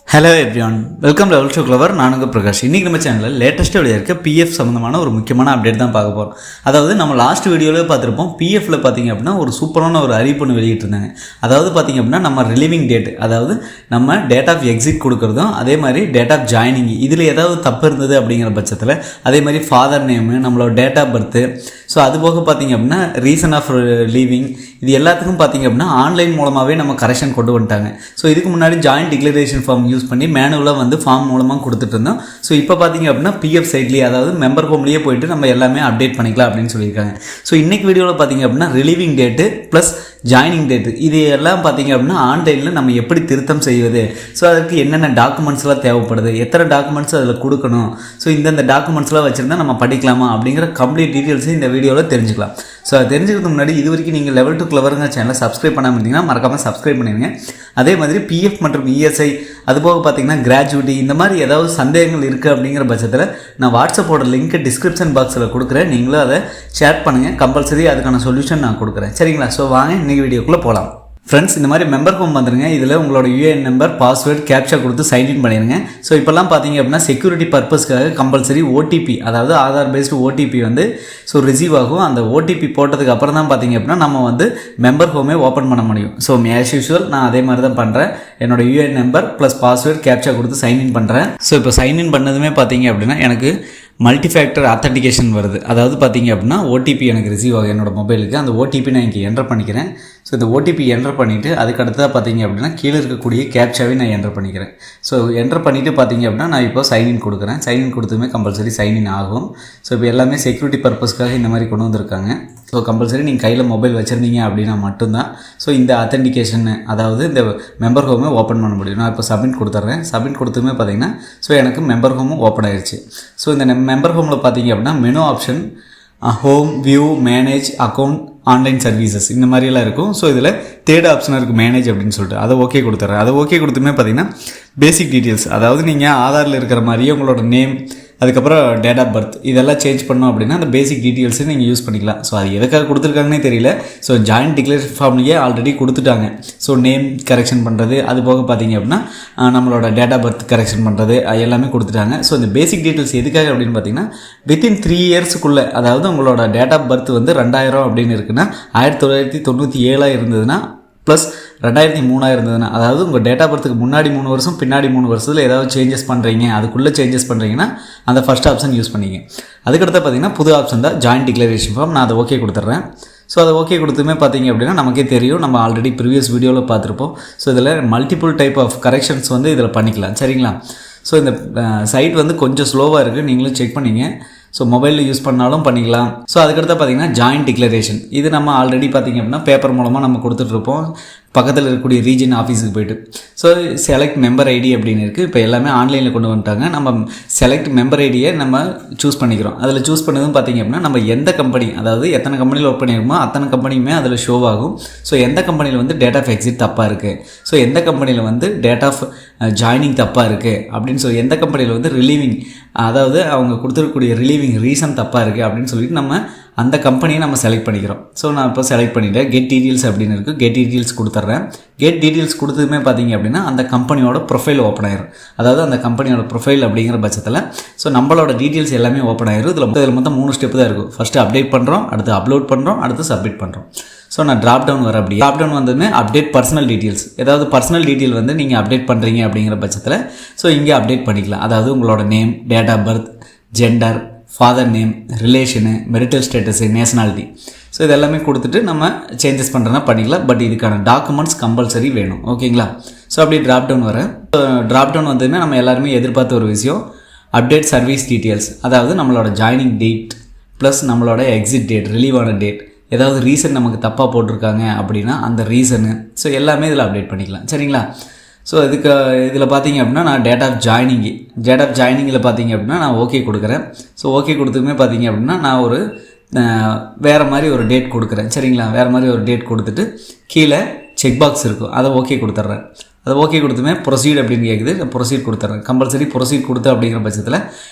Hello everyone, welcome to level show clever. நானுங்க பிரகாஷ். இன்றைக்கி நம்ம சேனலில் லேட்டஸ்ட்டாக இருக்க பிஎஃப் சம்மந்தமான ஒரு முக்கியமான அப்டேட் தான் பார்க்க போகிறோம். அதாவது நம்ம லாஸ்ட் வீடியோவில் பார்த்துருப்போம், பிஎஃப்ல பார்த்திங்க அப்படின்னா ஒரு சூப்பரான ஒரு அறிவிப்பு வெளியிட்டிருந்தாங்க. அதாவது பார்த்திங்க அப்படின்னா நம்ம ரிலீவிங் டேட், அதாவது நம்ம டேட் ஆஃப் எக்ஸிட் கொடுக்குறதும் அதே மாதிரி டேட் ஆஃப் ஜாயினிங், இதில் ஏதாவது தப்பு இருந்தது அப்படிங்கிற பட்சத்தில் அதே மாதிரி ஃபாதர் நேமு, நம்மளோட டேட் ஆஃப் பர்த்து, ஸோ அது போக பார்த்திங்க அப்படின்னா ரீசன் ஆஃப் லீவிங், இது எல்லாத்துக்கும் பார்த்திங்க அப்படின்னா ஆன்லைன் மூலமாகவே நம்ம கரெக்ஷன் கொண்டு வந்துட்டாங்க. ஸோ இதுக்கு முன்னாடி ஜாயின்ட் டிக்ளரேஷன் ஃபார்ம் யூஸ் பண்ணி மேனுவலாக வந்து ஃபார்ம் மூலமாக கொடுத்துட்டு இருந்தோம். ஸோ இப்போ பார்த்திங்க அப்படின்னா பிஎஃப் சைட்லேயே, அதாவது மெம்பர் ஹோம்லேயே போயிட்டு நம்ம எல்லாமே அப்டேட் பண்ணிக்கலாம் அப்படின்னு சொல்லியிருக்காங்க. ஸோ இன்றைக்கி வீடியோவில் பார்த்திங்க அப்படின்னா relieving date plus joining date, இது எல்லாம் பார்த்திங்க அப்படின்னா ஆன்லைனில் நம்ம எப்படி திருத்தம் செய்வது, ஸோ அதுக்கு என்னென்ன டாக்குமெண்ட்ஸ்லாம் தேவைப்படுது, எத்தனை டாக்குமெண்ட்ஸ் அதில் கொடுக்கணும், ஸோ இந்தந்த டாக்குமெண்ட்ஸ்லாம் வச்சுருந்தா நம்ம படிக்கலாமா அப்படிங்கிற கம்ப்ளீட் டீட்டெயில்ஸை இந்த வீடியோவில் தெரிஞ்சுக்கலாம். ஸோ அது தெரிஞ்சுக்கிறதுக்கு முன்னாடி இது வரைக்கும் நீங்கள் லெவல் 2 கிளவருங்க சேனலை சப்ஸ்கிரைப் பண்ணாமல் இருந்தீங்கன்னா மறக்காமல் சப்ஸ்கிரைப் பண்ணிடுங்க. அதே மாதிரி பிஎஃப் மற்றும் இஎஸ்ஐ, அதுபோக பார்த்தீங்கன்னா கிராஜுவிட்டி, இந்த மாதிரி ஏதாவது சந்தேகங்கள் இருக்குது அப்படிங்கிற பட்சத்தில் நான் வாட்ஸ்அப்போட லிங்க்கு டிஸ்கிரிப்ஷன் பாக்ஸில் கொடுக்குறேன். நீங்களும் அதை ஷேர் பண்ணுங்கள். கம்பல்சரி அதுக்கான சொல்யூஷன் நான் கொடுக்குறேன். சரிங்களா? ஸோ வாங்க இன்றைக்கி வீடியோக்குள்ளே போகலாம். ஃப்ரெண்ட்ஸ், இந்த மாதிரி மெம்பர் ஹோம் வந்துடுங்க. இதில் உங்களோட யூஏஎன் நம்பர், பாஸ்வேர்டு, கேப்சா கொடுத்து சைன்இன் பண்ணிடுங்க. ஸோ இப்போல்லாம் பார்த்தீங்க அப்படின்னா செக்யூரிட்டி பர்பஸ்க்காக கம்பல்சரி ஓடிபி, அதாவது ஆதார் பேஸ்டு ஓடிபி வந்து ரிசீவ் ஆகும். அந்த ஓடிபி போட்டதுக்கு அப்புறம் தான் பார்த்தீங்க அப்படின்னா நம்ம வந்து மெம்பர் ஹோமே ஓப்பன் பண்ண முடியும். ஸோ ஆஸ் யூஷுவல் நான் அதே மாதிரி தான் பண்ணுறேன். என்னோட UAN number plus password, captcha கொடுத்து சைன்இன் பண்ணுறேன். ஸோ இப்போ சைன்இன் பண்ணதுமே பார்த்தீங்க அப்படின்னா எனக்கு மல்டிஃபேக்டர் ஆத்தென்டிகேஷன் வருது. அதாவது பார்த்தீங்க அப்படின்னா ஓடிபி எனக்கு ரிசீவ் ஆகும் என்னோடய மொபைலுக்கு. அந்த ஓடிபி நான் இங்கே என்டர் பண்ணிக்கிறேன். ஸோ இந்த ஓடிபி என்டர் பண்ணிவிட்டு அதுக்கு அடுத்ததாக பார்த்தீங்க அப்படின்னா கீழே இருக்கக்கூடிய கேப்சாவே நான் என்டர் பண்ணிக்கிறேன். ஸோ என்டர் பண்ணிவிட்டு பார்த்தீங்க அப்படின்னா நான் இப்போ சைன்இன் கொடுக்குறேன். சைன்இன் கொடுத்துமே கம்பல்சரி சைன்இன் ஆகும். ஸோ இப்போ எல்லாமே செக்யூரிட்டி பர்பஸ்க்காக இந்த மாதிரி கொண்டு வந்திருக்காங்க. ஸோ கம்பல்சரி நீங்கள் கையில் மொபைல் வச்சுருந்தீங்க அப்படின்னா மட்டும்தான் ஸோ இந்த ஆத்தென்டிகேஷன், அதாவது இந்த மெம்பர் ஹோமை ஓப்பன் பண்ண முடியும். நான் இப்போ சப்மிட் கொடுத்துட்றேன். சப்மிட் கொடுத்துமே பார்த்தீங்கன்னா ஸோ எனக்கு மெம்பர் ஹோமும் ஓப்பன் ஆயிடுச்சு. ஸோ இந்த மெம்பர் ஹோமில் பார்த்தீங்க அப்படின்னா menu option, home, view, manage, account, online services, இந்த மாதிரிலாம் இருக்கும். ஸோ இதில் தேர்ட் ஆப்ஷன் இருக்குது மேனேஜ் அப்படின்னு சொல்லிட்டு, அதை ஓகே கொடுத்துட்றேன். அதை ஓகே கொடுத்துமே பார்த்தீங்கன்னா பேசிக் டீட்டெயில்ஸ், அதாவது நீங்கள் ஆதாரில் இருக்கிற மாதிரியே உங்களோட நேம், அதுக்கப்புறம் டேட் ஆஃப் பர்த், இதெல்லாம் சேஞ்ச் பண்ணோம் அப்படின்னா அந்த பேசிக் டீட்டெயில்ஸை நீங்கள் யூஸ் பண்ணிக்கலாம். ஸோ அது எதுக்காக கொடுத்துருக்காங்கன்னே தெரியல. ஸோ ஜாயின்ட் டிக்ளரேஷன் ஃபார்ம்லேயே ஆல்ரெடி கொடுத்துட்டாங்க. ஸோ நேம் கரெக்ஷன் பண்ணுறது, அது போக பார்த்தீங்க அப்படின்னா நம்மளோட டேட் ஆஃப் பர்த் கரெக்ஷன் பண்ணுறது, எல்லாமே கொடுத்துட்டாங்க. ஸோ இந்த பேசிக் டீட்டெயில்ஸ் எதுக்காக அப்படின்னு பார்த்தீங்கன்னா வித்தின் 3 இயர்ஸுக்குள்ளே, அதாவது உங்களோட டேட் ஆஃப் பர்த் வந்து 2000 அப்படின்னு இருக்குன்னா 1997 இருந்ததுன்னா ப்ளஸ் 2003 இருந்ததுன்னா, அதாவது உங்கள் டேட் ஆஃப் பர்த்துக்கு முன்னாடி 3 வருஷம் பின்னாடி 3 வருஷத்தில் ஏதாவது சேஞ்சஸ் பண்ணுறீங்க, அதுக்குள்ளே சேஞ்சஸ் பண்ணுறீங்கன்னா அந்த ஃபஸ்ட் ஆப்ஷன் யூஸ் பண்ணிங்க. அதுக்கடுத்து பார்த்தீங்கன்னா புது ஆப்ஷன் தான் ஜாயின்ட் டிக்ளரேஷன் ஃபார்ம். நான் அதை ஓகே கொடுத்துட்றேன். ஸோ அதை ஓகே கொடுத்துமே பார்த்தீங்க அப்படின்னா நமக்கே தெரியும், நம்ம ஆல்ரெடி ப்ரீவியஸ் வீடியோவில் பார்த்துருப்போம். ஸோ இதில் மல்டிபிள் டைப் ஆஃப் கரெக்ஷன்ஸ் வந்து இதில் பண்ணிக்கலாம். சரிங்களா? ஸோ இந்த சைட் வந்து கொஞ்சம் ஸ்லோவாக இருக்குது, நீங்களும் செக் பண்ணிங்க. ஸோ மொபைலில் யூஸ் பண்ணாலும் பண்ணிக்கலாம். ஸோ அதுக்கடுத்து பார்த்தீங்கன்னா ஜாயின்ட் டிக்ளரேஷன், இது நம்ம ஆல்ரெடி பார்த்திங்க அப்படின்னா பேப்பர் மூலமாக நம்ம கொடுத்துட்ருப்போம் பக்கத்தில் இருக்கக்கூடிய ரீஜன் ஆஃபீஸுக்கு போய்ட்டு. ஸோ செலக்ட் மெம்பர் ஐடி அப்படின்னு இருக்குது. இப்போ எல்லாமே ஆன்லைனில் கொண்டு வந்துட்டாங்க. நம்ம செலக்ட் மெம்பர் ஐடியை நம்ம சூஸ் பண்ணிக்கிறோம். அதில் சூஸ் பண்ணதும் பார்த்திங்க அப்படின்னா நம்ம எந்த கம்பெனி, அதாவது எத்தனை கம்பெனியில் ஒர்க் பண்ணியிருக்கோமோ அத்தனை கம்பெனியுமே அதில் ஷோ ஆகும். ஸோ எந்த கம்பெனியில் வந்து டேட் ஆஃப் எக்ஸிட் தப்பாக இருக்குது, ஸோ எந்த கம்பெனியில் வந்து டேட் ஆஃப் ஜாயினிங் தப்பாக இருக்குது அப்படின்னு சொல்லி, எந்த கம்பெனியில் வந்து ரிலீவிங், அதாவது அவங்க கொடுத்துருக்கக்கூடிய ரிலீவிங் ரீசன் தப்பாக இருக்குது அப்படின்னு சொல்லிட்டு நம்ம அந்த கம்பெனியை நம்ம செலக்ட் பண்ணிக்கிறோம். ஸோ நான் இப்போ செலக்ட் பண்ணிவிட்டேன். கெட் டீட்டெயில்ஸ் அப்படின்னு இருக்குது. கெட் டீட்டெயில்ஸ் கொடுத்துட்றேன். கெட் டீட்டெயில்ஸ் கொடுத்ததுமே பார்த்தீங்க அப்படின்னா அந்த கம்பெனியோட ப்ரொஃபைல் ஓப்பன் ஆயிரும். அதாவது அந்த கம்பெனியோட ப்ரொஃபைல் அப்படிங்கிற பட்சத்தில் ஸோ நம்மளோட டீட்டெயில்ஸ் எல்லாமே ஓப்பன் ஆயிரும். இதில் மொத்தம் 3 ஸ்டெப் தான் இருக்கும். ஃபஸ்ட்டு அப்டேட் பண்ணுறோம், அடுத்து அப்லோட் பண்ணுறோம், அடுத்து சப்மிட் பண்ணுறோம். ஸோ நான் ட்ராப் டவுன் வர அப்படி ட்ராப் டவுன் வந்ததுமே அப்டேட் பர்சனல் டீட்டெயில்ஸ், ஏதாவது பர்சனல் டீட்டெயில் வந்து நீங்கள் அப்டேட் பண்ணுறீங்க அப்படிங்கிற பட்சத்தில் ஸோ இங்கே அப்டேட் பண்ணிக்கலாம். அதாவது உங்களோட name, date of birth, gender, father name, relation, marital status, nationality, so இதெல்லாமே கொடுத்துட்டு நம்ம சேஞ்சஸ் பண்ணுறதுனா பண்ணிக்கலாம். பட் இதுக்கான டாக்குமெண்ட்ஸ் கம்பல்சரி வேணும். ஓகேங்களா? ஸோ அப்படியே ட்ராப் டவுன் வர ட்ராப் டவுன் வந்ததுமே நம்ம எல்லாருமே எதிர்பார்த்த ஒரு விஷயம், அப்டேட் சர்வீஸ் டீட்டெயில்ஸ், அதாவது நம்மளோட ஜாயினிங் டேட் ப்ளஸ் நம்மளோட எக்ஸிட் டேட், ரிலீவ் ஆன டேட், ஏதாவது ரீசன் நமக்கு தப்பாக போட்டிருக்காங்க அப்படின்னா அந்த ரீசனு, ஸோ எல்லாமே இதில் அப்டேட் பண்ணிக்கலாம். சரிங்களா? ஸோ இதில் பார்த்தீங்க அப்படின்னா நான் டேட் ஆஃப் ஜாயினிங்கில் பார்த்தீங்க அப்படின்னா நான் ஓகே கொடுக்குறேன். ஸோ ஓகே கொடுத்துமே பார்த்தீங்க அப்படின்னா நான் ஒரு வேறு மாதிரி ஒரு டேட் கொடுக்குறேன். சரிங்களா? வேறு மாதிரி ஒரு டேட் கொடுத்துட்டு கீழே செக் பாக்ஸ் இருக்கும், அதை ஓகே கொடுத்துட்றேன். அதை ஓகே கொடுத்துமே ப்ரொசீட் அப்படின்னு கேட்குது, ப்ரொசீட் கொடுத்துட்றேன். கம்பல்சரி ப்ரொசீட் கொடுத்து அப்படிங்கிற பட்சத்தில்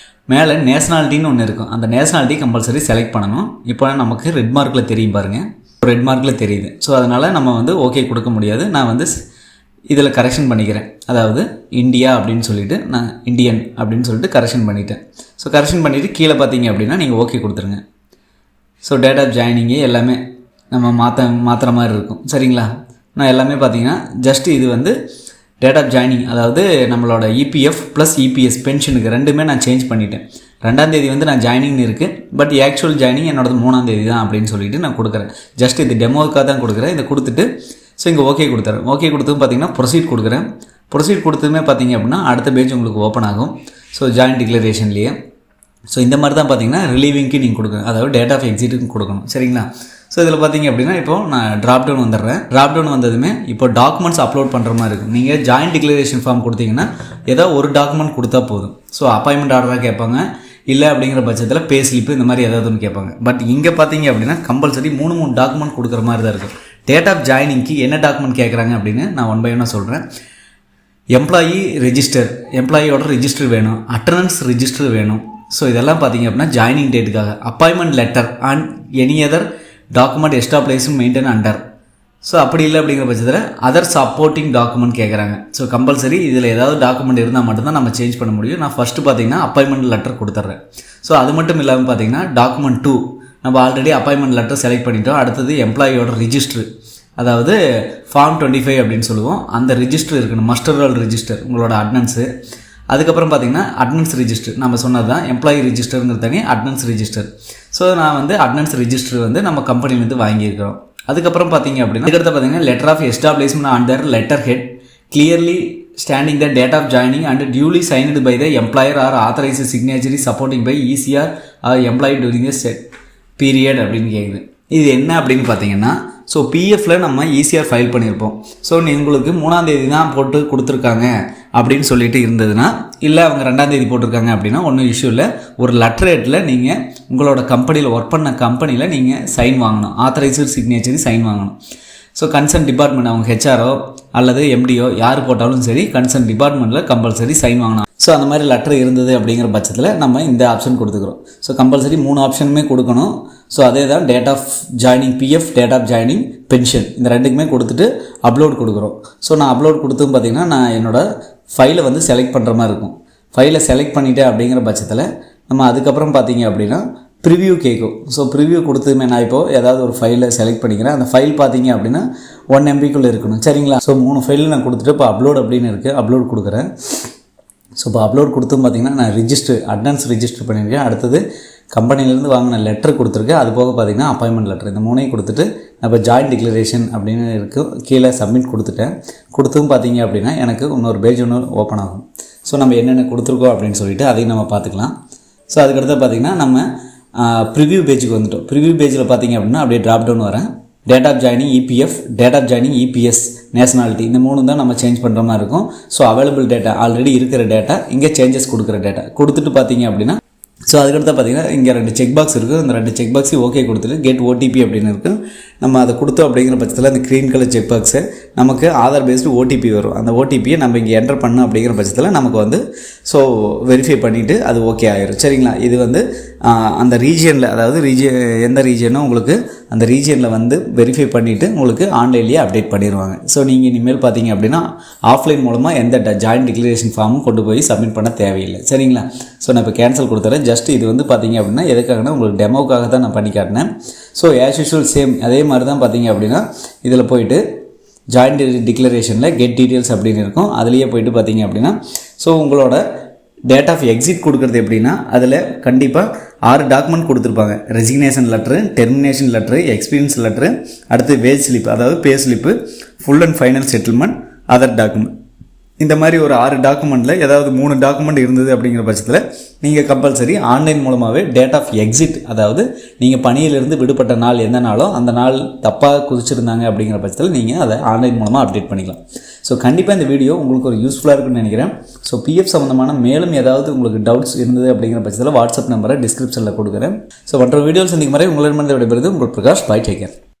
மேலே நேஷனாலிட்டின்னு ஒன்று இருக்கும். அந்த நேஷனாலிட்டி கம்பல்சரி செலக்ட் பண்ணணும். இப்போ நமக்கு ரெட் மார்க்கில் தெரியும் பாருங்கள், ரெட் மார்க்கில் தெரியுது. ஸோ அதனால் நம்ம வந்து ஓகே கொடுக்க முடியாது. நான் வந்து இதில் கரெக்ஷன் பண்ணிக்கிறேன். அதாவது இந்தியா அப்படின்னு சொல்லிவிட்டு நான் இந்தியன் அப்படின்னு சொல்லிட்டு கரெக்ஷன் பண்ணிட்டேன். ஸோ கரெக்ஷன் பண்ணிவிட்டு கீழே பார்த்தீங்க அப்படின்னா நீங்கள் ஓகே கொடுத்துருங்க. ஸோ டேட் ஆஃப் ஜாயினிங்கு எல்லாமே நம்ம மாற்றுற மாதிரி இருக்கும். சரிங்களா? நான் எல்லாமே பார்த்தீங்கன்னா ஜஸ்ட்டு இது வந்து டேட் ஆஃப் ஜாயினிங், அதாவது நம்மளோட இபிஎஃப் ப்ளஸ் இபிஎஸ் பென்ஷனுக்கு ரெண்டுமே நான் சேஞ்ச் பண்ணிட்டேன். 2ஆம் தேதி வந்து நான் ஜாயினிங்னு இருக்குது, பட் ஆக்சுவல் ஜாயினிங் என்னோடது 3ஆம் தேதி தான் அப்படின்னு சொல்லிட்டு நான் கொடுக்குறேன். ஜஸ்ட் இது டெமோவுக்காக தான் கொடுக்குறேன். இதை கொடுத்துட்டு ஸோ இங்கே ஓகே கொடுத்துறேன். ஓகே கொடுத்ததும் பார்த்தீங்கன்னா ப்ரொசீட் கொடுக்குறேன். ப்ரொசீட் கொடுத்ததுமே பார்த்தீங்க அப்படின்னா அடுத்த பேஜ் உங்களுக்கு ஓப்பன் ஆகும். ஸோ ஜாயின் டிக்ளரேஷன்லேயே ஸோ இந்த மாதிரி தான் பார்த்தீங்கன்னா ரிலீவிங்க்கு நீங்கள் கொடுக்கணும், அதாவது டேட் ஆஃப் எக்ஸிட்டுக்கு கொடுக்கணும். சரிங்களா? ஸோ இதில் பார்த்தீங்க அப்படின்னா இப்போது நான் ட்ராப் டவுன் வந்துடுறேன். ட்ராப் டவுன் வந்ததுமே இப்போ டாக்குமெண்ட்ஸ் அப்லோட் பண்ணுற மாதிரி இருக்கும். நீங்கள் ஜாயின் டிக்ளரேஷன் ஃபார்ம் கொடுத்தீங்கன்னா ஏதோ ஒரு டாக்குமெண்ட் கொடுத்தா போதும். ஸோ அப்பாயின்மெண்ட் ஆர்டராக கேட்பாங்க, இல்லை அப்படிங்கிற பட்சத்தில் பே ஸ்லிப்பு இந்த மாதிரி ஏதாவது ஒன்று கேட்பாங்க. பட் இங்கே பார்த்தீங்க அப்படின்னா கம்பல்சரி 3 டாக்குமெண்ட் கொடுக்குற மாதிரி தான் இருக்கும். டேட் ஆஃப் ஜாயினிங்க்கு என்ன டாக்குமெண்ட் கேட்குறாங்க அப்படின்னு நான் 1 by 1 சொல்கிறேன். எம்ப்ளாயி ரெஜிஸ்டர், எம்ப்ளாயியோட ரெஜிஸ்டர் வேணும், அட்டண்டன்ஸ் ரெஜிஸ்டர் வேணும். ஸோ இதெல்லாம் பார்த்தீங்க அப்படின்னா ஜாயினிங் டேட்டுக்காக. Appointment letter and any other document established maintain under. So அப்படி இல்லை அப்படிங்கிற பட்சத்தில் அதர் சப்போர்ட்டிங் டாக்குமெண்ட் கேட்குறாங்க. ஸோ கம்பல்சரி இதில் ஏதாவது டாக்குமெண்ட் இருந்தால் மட்டும்தான் நம்ம சேஞ்ச் பண்ண முடியும். நான் ஃபஸ்ட்டு பார்த்தீங்கன்னா அப்பாயின்மெண்ட் லெட்டர் கொடுத்துட்றேன். ஸோ அது மட்டும் இல்லாமல் பார்த்தீங்கன்னா டாக்குமெண்ட் 2 நம்ம ஆல்ரெடி அப்பாயின்மெண்ட் லெட்டர் செலக்ட் பண்ணிட்டோம். அடுத்தது எம்ப்ளாயியோட ரிஜிஸ்டர், அதாவது ஃபார்ம் 25 அப்படின்னு சொல்லுவோம். அந்த ரிஜிஸ்டர் இருக்கணும், மஸ்டர் ரோல் ரிஜிஸ்டர், உங்களோட அட்டனன்ஸு. அதுக்கப்புறம் பார்த்தீங்கன்னா அட்டனன்ஸ் ரிஜிஸ்டர் நம்ம சொன்னது தான், எம்ப்ளாயி ரிஜிஸ்டருங்கிறது தனி, அட்டனன்ஸ் ரிஜிஸ்டர். ஸோ நான் வந்து அட்டனன்ஸ் ரிஜிஸ்டர் வந்து நம்ம கம்பெனிலேருந்து வாங்கியிருக்கிறோம். அதுக்கப்புறம் பார்த்தீங்க அப்படின்னா அதுக்கடுத்து பார்த்தீங்கன்னா letter of establishment under letter head clearly standing the date of joining and duly signed by the employer or authorise signatory supporting by ECR or employee during the set period அப்படின்னு கேட்குது. இது என்ன அப்படின்னு பார்த்தீங்கன்னா ஸோ பிஎஃப்பில் நம்ம ஈஸியாக file பண்ணியிருப்போம். So உங்களுக்கு 3ஆம் தேதி தான் போட்டு கொடுத்துருக்காங்க அப்படின்னு சொல்லிட்டு இருந்ததுன்னா, இல்லை அவங்க 2ஆம் தேதி போட்டிருக்காங்க அப்படின்னா ஒன்றும் இஷ்யூ இல்லை. ஒரு லெட்டர் ஹெட்டில் நீங்கள் உங்களோட கம்பெனியில் ஒர்க் பண்ண கம்பெனியில் நீங்கள் சைன் வாங்கணும், ஆத்தரைஸ்டு சிக்னேச்சரி சைன் வாங்கணும். ஸோ கன்சர்ன் டிபார்ட்மெண்ட் அவங்க ஹெச்ஆரோ அல்லது எம்டிஓ யார் போட்டாலும் சரி கன்சர்ன் டிபார்ட்மெண்ட்டில் கம்பல்சரி சைன் வாங்கணும். ஸோ அந்த மாதிரி லெட்டர் இருந்தது அப்படிங்கிற பட்சத்தில் நம்ம இந்த ஆப்ஷன் கொடுத்துக்கிறோம். ஸோ கம்பல்சரி 3 ஆப்ஷனுமே கொடுக்கணும். ஸோ அதே தான் date of joining PF, date of joining pension, இந்த ரெண்டுக்குமே கொடுத்துட்டு அப்லோட் கொடுக்குறோம். ஸோ நான் அப்லோட் கொடுத்தும் பார்த்திங்கன்னா நான் என்னோடய ஃபைலை வந்து செலக்ட் பண்ணுற மாதிரி இருக்கும். ஃபைலை செலக்ட் பண்ணிவிட்டேன் அப்படிங்கிற பட்சத்தில் நம்ம அதுக்கப்புறம் பார்த்திங்க அப்படின்னா ப்ரிவ்யூ கேட்கும். ஸோ ப்ரிவ்யூ கொடுத்துமே நான் இப்போது ஏதாவது ஒரு ஃபைலை செலக்ட் பண்ணிக்கிறேன். அந்த ஃபைல் பார்த்திங்க அப்படின்னா 1 MBக்குள்ளே இருக்கணும். சரிங்களா? ஸோ 3 ஃபைலில் நான் கொடுத்துட்டு இப்போ அப்லோட் அப்படின்னு இருக்குது, அப்லோட் கொடுக்குறேன். ஸோ இப்போ அப்லோட் கொடுத்தும் பார்த்திங்கன்னா நான் அட்டனன்ஸ் ரிஜிஸ்டர் பண்ணியிருக்கேன். அடுத்தது கம்பெனிலேருந்து வாங்கின லெட்டர் கொடுத்துருக்கேன். அது போக பார்த்திங்கன்னா அப்பாயின்மெண்ட் லெட்டர், இந்த 3ஐயும் கொடுத்துட்டு நான் இப்போ ஜாயின் டிக்ளரேஷன் அப்படின்னு இருக்குது கீழே சப்மிட் கொடுத்துட்டேன். கொடுத்தும் பார்த்திங்க அப்படின்னா எனக்கு இன்னொரு பேஜ் ஓப்பன் ஆகும். ஸோ நம்ம என்னென்ன கொடுத்துருக்கோம் அப்படின்னு சொல்லிட்டு அதையும் நம்ம பார்த்துக்கலாம். ஸோ அதுக்கடுத்து பார்த்திங்கன்னா நம்ம ப்ரிவ்யூ பேஜுக்கு வந்துட்டோம். ப்ரிவ்யூ பேஜில் பார்த்திங்க அப்படின்னா அப்படியே ட்ராப் டவுன் வரேன். Date of joining EPF, date of joining EPS, nationality, இந்த 3 தான் நம்ம சேஞ்ச் பண்ணுற மாதிரி இருக்கும். ஸோ அவைலபிள் டேட்டா, ஆல்ரெடி இருக்கிற டேட்டா, இங்கே சேஞ்சஸ் கொடுக்குற டேட்டா கொடுத்துட்டு பார்த்திங்க அப்படின்னா ஸோ அதுக்கடுத்து பார்த்திங்கன்னா இங்கே 2 செக் பாக்ஸ் இருக்குது. அந்த 2 செக் பாக்ஸையும் ஓகே கொடுத்துட்டு கெட் ஓடிபி அப்படின்னு இருக்குது. நம்ம அதை கொடுத்தோம் அப்படிங்கிற பட்சத்தில் அந்த க்ரீன் கலர் செக் பாக்ஸு நமக்கு ஆதார் பேஸ்டு ஓடிபி வரும். அந்த ஓடிபியை நம்ம இங்கே என்டர் பண்ணோம் அப்படிங்கிற பட்சத்தில் நமக்கு வந்து ஸோ வெரிஃபை பண்ணிவிட்டு அது ஓகே ஆயிரும். சரிங்களா? இது வந்து அந்த ரீஜியனில், அதாவது எந்த ரீஜியனோ உங்களுக்கு அந்த ரீஜியனில் வந்து வெரிஃபை பண்ணிவிட்டு உங்களுக்கு ஆன்லைன்லேயே அப்டேட் பண்ணிடுவாங்க. ஸோ நீங்கள் இனிமேல் பார்த்தீங்க அப்படின்னா ஆஃப்லைன் மூலமாக எந்த ஜாயின் டிக்ளரேஷன் ஃபார்மும் கொண்டு போய் சப்மிட் பண்ண தேவையில்லை. சரிங்களா? ஸோ நான் இப்போ கேன்சல் கொடுத்துறேன். ஜஸ்ட் இது வந்து பார்த்தீங்க அப்படின்னா எதுக்காகனா உங்களுக்கு டெமோக்காக தான் நான் பண்ணி காட்டினேன். ஸோ ஆஸ் யூஷுவல் சேம் அதே மாதிரி தான் பார்த்தீங்க அப்படின்னா இதில் போயிட்டு ஜாயின் டிக்ளரேஷனில் கெட் டீட்டெயில்ஸ் அப்படின்னு இருக்கும். அதுலேயே போயிட்டு பார்த்தீங்க அப்படின்னா ஸோ உங்களோட டேட் ஆஃப் எக்ஸிட் கொடுக்குறது எப்படின்னா அதில் கண்டிப்பாக 6 டாக்குமெண்ட் கொடுத்துருப்பாங்க. Resignation letter, termination letter, experience letter, அடுத்து வேஜ் ஸ்லிப் அதாவது pay slip, full and final settlement, other document. இந்த மாதிரி ஒரு 6 டாக்குமெண்ட்டில் ஏதாவது 3 டாக்குமெண்ட் இருந்தது அப்படிங்கிற பட்சத்தில் நீங்கள் கம்பல்சரி ஆன்லைன் மூலமாகவே டேட் ஆஃப் எக்ஸிட், அதாவது நீங்கள் பணியிலிருந்து விடுபட்ட நாள் எந்த நாளோ அந்த நாள் தப்பாக குறிச்சிருந்தாங்க அப்படிங்கிற பட்சத்தில் நீங்கள் அதை ஆன்லைன் மூலமாக அப்டேட் பண்ணிக்கலாம். ஸோ கண்டிப்பாக இந்த வீடியோ உங்களுக்கு ஒரு யூஸ்ஃபுல்லாக இருக்குன்னு நினைக்கிறேன். ஸோ பிஎஃப் சம்மந்தமான மேலும் ஏதாவது உங்களுக்கு டவுட்ஸ் இருந்தது அப்படிங்கிற பட்சத்தில் வாட்ஸ்அப் நம்பரை டிஸ்கிரிப்ஷனில் கொடுக்குறேன். ஸோ மற்ற வீடியோஸ் சந்திக்கும் வரை உங்களிடமிருந்து விடைபெறுவது உங்கள் பிரகாஷ். By, take care.